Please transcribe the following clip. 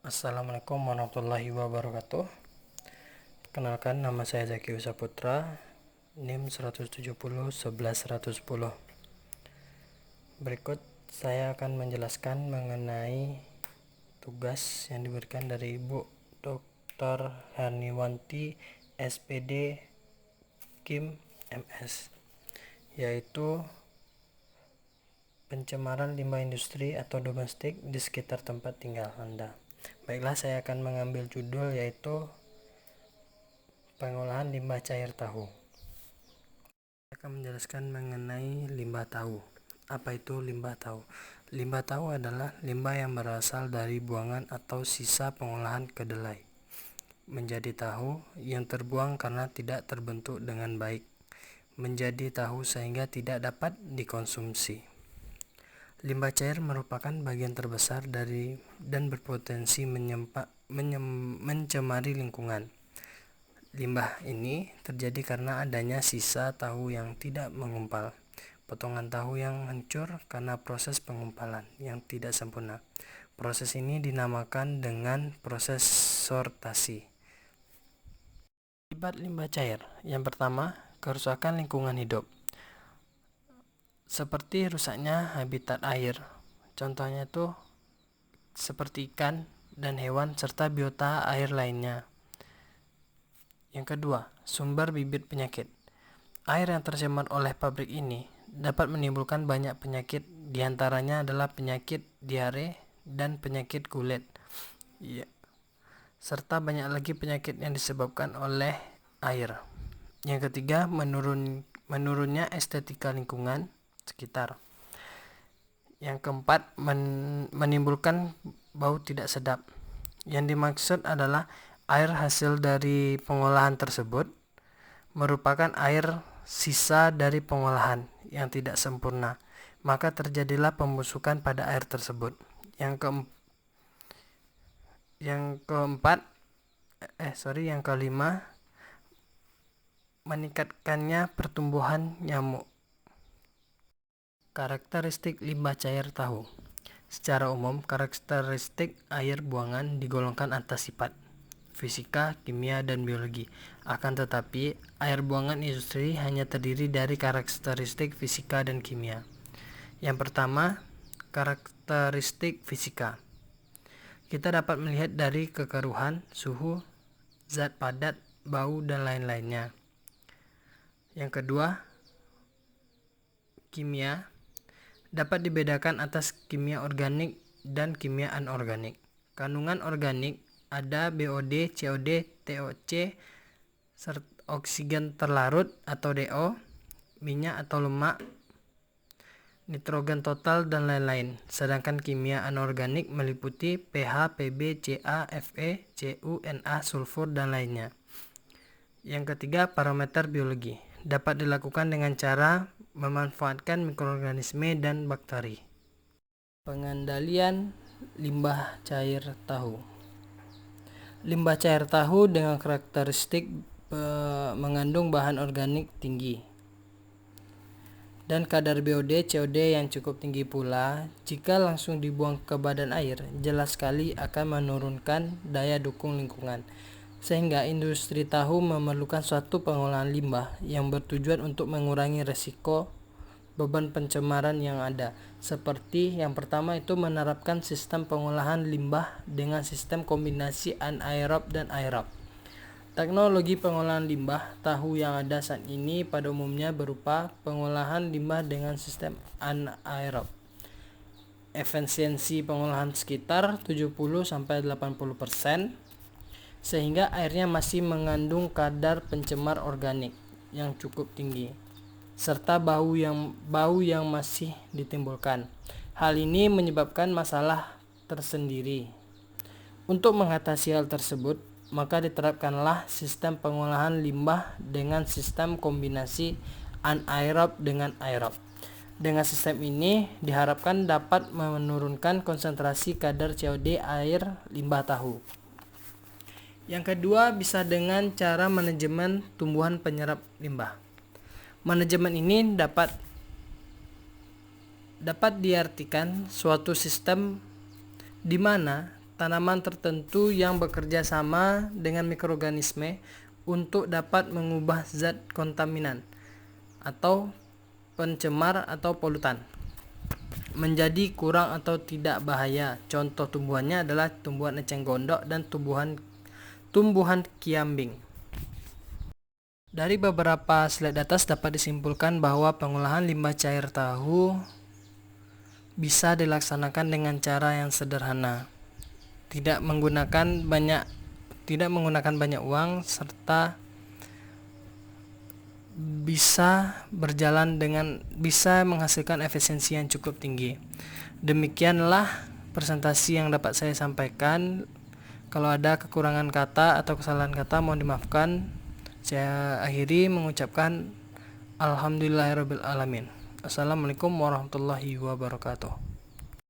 Assalamualaikum warahmatullahi wabarakatuh. Kenalkan, nama saya Zaki Usaputra, NIM 170 11 110. Berikut saya akan menjelaskan mengenai tugas yang diberikan dari Ibu Dr. Herniwanti SPD Kim MS, yaitu pencemaran limbah industri atau domestik di sekitar tempat tinggal Anda. Baiklah, saya akan mengambil judul yaitu pengolahan limbah cair tahu. Saya akan menjelaskan mengenai limbah tahu. Apa itu limbah tahu? Limbah tahu adalah limbah yang berasal dari buangan atau sisa pengolahan kedelai menjadi tahu yang terbuang karena tidak terbentuk dengan baik menjadi tahu sehingga tidak dapat dikonsumsi. Limbah cair merupakan bagian terbesar dari dan berpotensi mencemari lingkungan. Limbah ini terjadi karena adanya sisa tahu yang tidak mengumpal, potongan tahu yang hancur karena proses pengumpalan yang tidak sempurna. Proses ini dinamakan dengan proses sortasi. Akibat limbah cair, yang pertama, kerusakan lingkungan hidup. Seperti rusaknya habitat air, contohnya itu seperti ikan dan hewan serta biota air lainnya. Yang kedua, sumber bibit penyakit. Air yang tercemar oleh pabrik ini dapat menimbulkan banyak penyakit, diantaranya adalah penyakit diare dan penyakit kulit, serta banyak lagi penyakit yang disebabkan oleh air. Yang ketiga, menurunnya estetika lingkungan sekitar. Yang keempat, menimbulkan bau tidak sedap. Yang dimaksud adalah air hasil dari pengolahan tersebut merupakan air sisa dari pengolahan yang tidak sempurna, maka terjadilah pembusukan pada air tersebut. Yang kelima, meningkatkannya pertumbuhan nyamuk. Karakteristik limbah cair tahu. Secara umum, karakteristik air buangan digolongkan atas sifat fisika, kimia, dan biologi. Akan tetapi, air buangan industri hanya terdiri dari karakteristik fisika dan kimia. Yang pertama, karakteristik fisika. Kita dapat melihat dari kekeruhan, suhu, zat padat, bau, dan lain-lainnya. Yang kedua, kimia. Dapat dibedakan atas kimia organik dan kimia anorganik. Kandungan organik ada BOD, COD, TOC, oksigen terlarut atau DO, minyak atau lemak, nitrogen total, dan lain-lain. Sedangkan kimia anorganik meliputi pH, Pb, Ca, Fe, Cu, Na, sulfur, dan lainnya. Yang ketiga, parameter biologi. Dapat dilakukan dengan cara memanfaatkan mikroorganisme dan bakteri. Pengendalian limbah cair tahu. Limbah cair tahu dengan karakteristik mengandung bahan organik tinggi dan kadar BOD, COD yang cukup tinggi pula. Jika langsung dibuang ke badan air, jelas sekali akan menurunkan daya dukung lingkungan, sehingga industri tahu memerlukan suatu pengolahan limbah yang bertujuan untuk mengurangi resiko beban pencemaran yang ada. Seperti yang pertama itu menerapkan sistem pengolahan limbah dengan sistem kombinasi anaerob dan aerob. Teknologi pengolahan limbah tahu yang ada saat ini pada umumnya berupa pengolahan limbah dengan sistem anaerob. Efisiensi pengolahan sekitar 70-80%, sehingga airnya masih mengandung kadar pencemar organik yang cukup tinggi, serta bau yang masih ditimbulkan. Hal ini menyebabkan masalah tersendiri. Untuk mengatasi hal tersebut, maka diterapkanlah sistem pengolahan limbah dengan sistem kombinasi anaerob dengan aerob. Dengan sistem ini diharapkan dapat menurunkan konsentrasi kadar COD air limbah tahu. Yang kedua, bisa dengan cara manajemen tumbuhan penyerap limbah. Manajemen ini dapat diartikan suatu sistem di mana tanaman tertentu yang bekerja sama dengan mikroorganisme untuk dapat mengubah zat kontaminan atau pencemar atau polutan menjadi kurang atau tidak bahaya. Contoh tumbuhannya adalah tumbuhan eceng gondok dan tumbuhan kiambing. Dari beberapa slide atas dapat disimpulkan bahwa pengolahan limbah cair tahu bisa dilaksanakan dengan cara yang sederhana, tidak menggunakan banyak uang, serta bisa menghasilkan efisiensi yang cukup tinggi. Demikianlah presentasi yang dapat saya sampaikan. Kalau ada kekurangan kata atau kesalahan kata mohon dimaafkan. Saya akhiri mengucapkan alhamdulillahirabbil alamin. Assalamualaikum warahmatullahi wabarakatuh.